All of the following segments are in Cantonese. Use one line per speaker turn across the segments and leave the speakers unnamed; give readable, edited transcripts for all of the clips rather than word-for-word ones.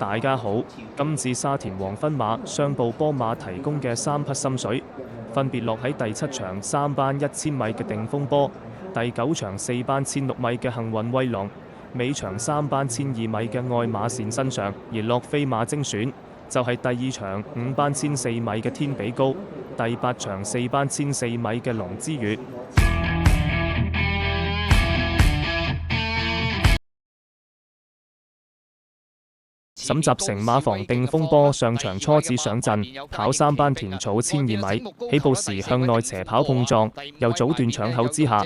大家好，今次沙田黃昏馬上步波馬提供嘅3匹心水，分別落喺第7場3班1000米嘅定風波，第9場4班1600米嘅幸運威龍，尾場3班1200米嘅愛馬仕身上，而落飛馬精選就係第2場5班1400米嘅天比高，第8場4班1400米嘅龍之月。沈集成馬房定風波上場初次上陣，跑3班田草1200米，起步時向內斜跑碰撞，又早段搶口之下，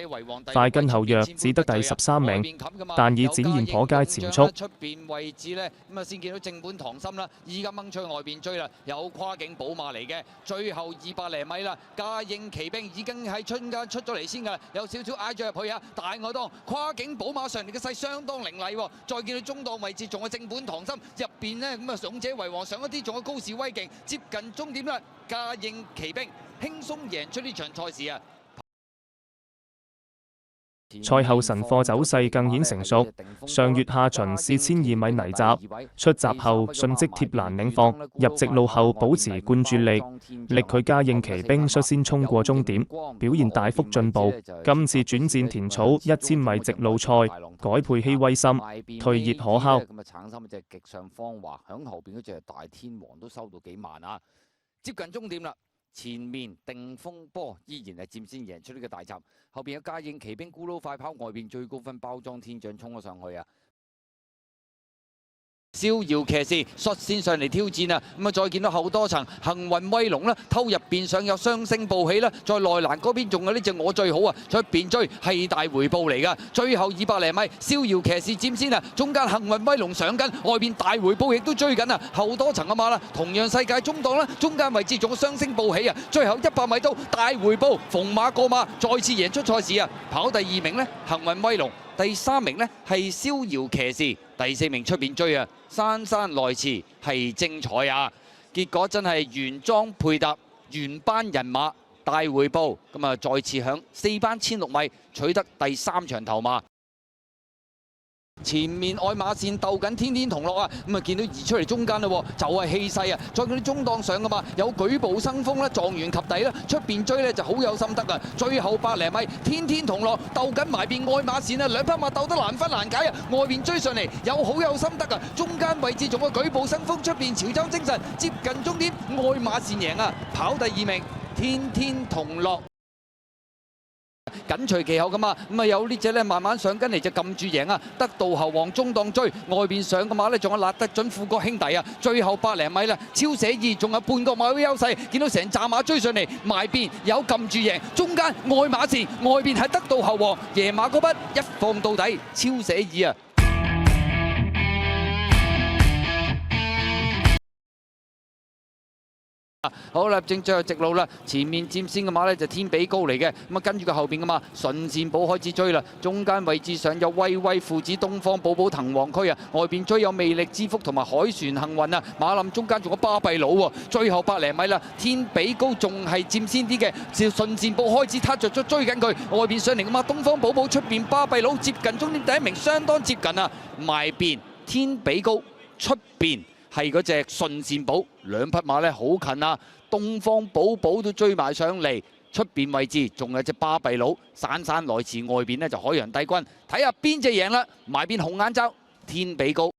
快跟後弱，只得第13名，但已展現頗佳前速。
出邊位置呢，咁啊先見到正本唐森啦，依家掹出去外邊追啦，有跨境寶馬嚟嘅，最後200零米啦，嘉應騎兵已經喺春間出咗嚟先㗎啦，有少少挨咗入去啊，大外檔跨境寶馬上嚟嘅勢相當凌厲喎，再見到中檔位置仲有正本唐森。入邊呢，咁啊，勇者為王上一啲，仲有高士威勁，接近終點啦。嘉應騎兵輕鬆贏出呢場賽事啊！
賽後神貨走勢更顯成熟，上月下旬試1200米泥閘，出閘後迅即貼欄領放，入直路後保持灌注力，力拒嘉應騎兵率先衝過終點，表現大幅進步。今次轉戰田草1000米直路賽，改配希威森，退熱可敲。
咁啊，橙心隻極上芳華，響後邊嗰隻大天王都收到幾慢啊！接近終點啦。前面定風波依然係佔先贏出呢個大閘，後邊有嘉應騎兵咕嚕快跑，外邊最高分包裝天將衝咗上去啊！逍遙騎士率先上嚟挑戰啊！咁啊，再見到後多層幸運威龍啦，偷入邊上有雙星報喜啦，在內欄嗰邊仲有呢隻我最好啊，出邊追係大回報嚟噶，最後200零米逍遙騎士佔先啊，中間幸運威龍上緊，外邊大回報亦都追緊啊，後多層啊馬啦，同樣世界中檔啦，中間位置仲有雙星報喜啊，最後100米都大回報，逢馬過馬，再次贏出賽事啊，跑第2名呢，幸運威龍。第3名呢係逍遙騎士，第4名出邊追啊，姍姍來遲係精彩啊！結果真係原裝配搭，原班人馬大回報，咁啊再次響4班1600米取得第3場頭馬。前面愛馬仕鬥緊天天同樂啊，咁啊見到移出嚟中間啦，就係氣勢啊！再見到中檔上噶嘛，有舉步生風啦，狀元及第啦，出邊追咧就好有心得啊！最後100零米，天天同樂鬥緊埋邊愛馬仕啊，兩匹馬鬥得難分難解啊！外邊追上嚟有好有心得啊，中間位置仲有舉步生風，出邊潮州精神，接近終點，愛馬仕贏啊，跑第2名，天天同樂。緊隨其後噶嘛，咁啊有呢隻咧慢慢上跟嚟就撳住贏啊，得道後王中檔追，外邊上嘅馬咧仲有辣得準富國兄弟啊，最後100零米啦，超寫意仲有半個馬優勢，見到成扎馬追上嚟，埋邊有撳住贏，中間愛馬仕，外邊係得道後王，爺馬嗰筆一放到底，超寫意啊！好啦，正最後直路啦，前面佔先嘅馬呢就天比高嚟嘅，咁啊跟住個後邊嘅馬順戰寶開始追啦，中間位置上有威威父子、東方寶寶、藤黃區啊，外邊追有魅力之福同埋海船幸運啊，馬林中間仲有巴閉佬喎，最後100零米啦，天比高仲係佔先啲嘅，順戰寶開始撻着咗追緊佢，外邊上嚟嘅馬東方寶寶出邊巴閉佬接近終點第1名，相當接近啊，埋邊天比高出邊。係嗰隻順戰寶，兩匹馬咧好近啊！東方寶寶都追埋上嚟，出邊位置仲有隻巴閉佬，姍姍來遲，外邊呢就海洋帝君，睇下邊隻贏啦！埋邊紅眼罩，天比高。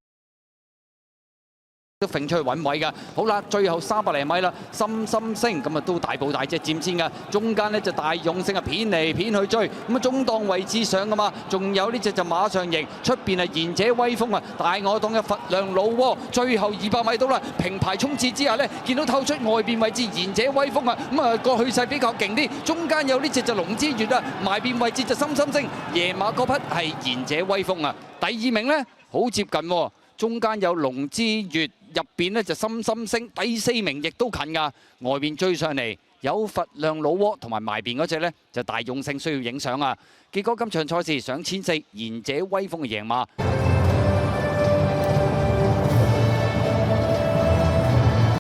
都揈出去揾位㗎，好啦，最後300零米啦，心心星咁啊都大步大隻佔先㗎，中間呢就大勇勝啊片嚟片去追，咁啊中檔位置上㗎嘛，仲有呢隻就馬上贏，出邊係賢者威風啊，大外檔嘅佛亮老窩，最後200米到啦，平排衝刺之下呢，見到透出外邊位置賢者威風啊，咁啊個去勢比較勁啲，中間有呢隻就龍之月啊，埋邊位置就心心星，夜馬嗰匹係賢者威風啊，第2名呢，好接近喎。中間有龍之月，入邊呢就心心星，第4名亦都近㗎，外邊追上嚟有佛亮老窩同埋埋邊嗰隻呢就大勇勝需要影相啊！結果今場賽事上千4，賢者威風嘅贏馬。